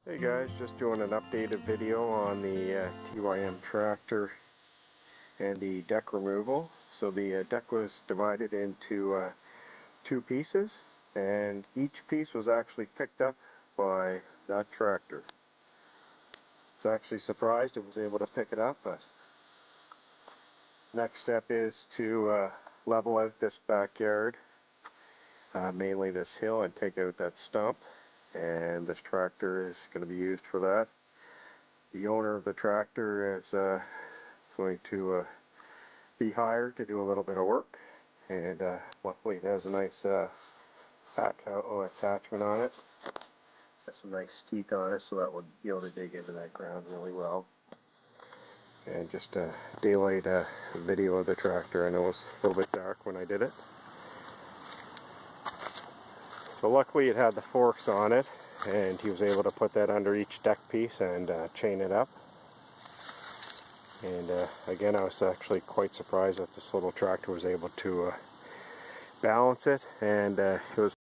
Hey guys, just doing an updated video on the TYM tractor and the deck removal. So the deck was divided into two pieces, and each piece was actually picked up by that tractor. I was actually surprised it was able to pick it up, but next step is to level out this backyard, mainly this hill, and take out that stump. And this tractor is going to be used for that. The owner of the tractor is going to be hired to do a little bit of work, and luckily it has a nice backhoe attachment on it. Has some nice teeth on it, so that will be able to dig into that ground really well. And just a daylight video of the tractor. I know it was a little bit dark when I did it. So luckily it had the forks on it, and he was able to put that under each deck piece and chain it up. And again, I was actually quite surprised that this little tractor was able to balance it, and it was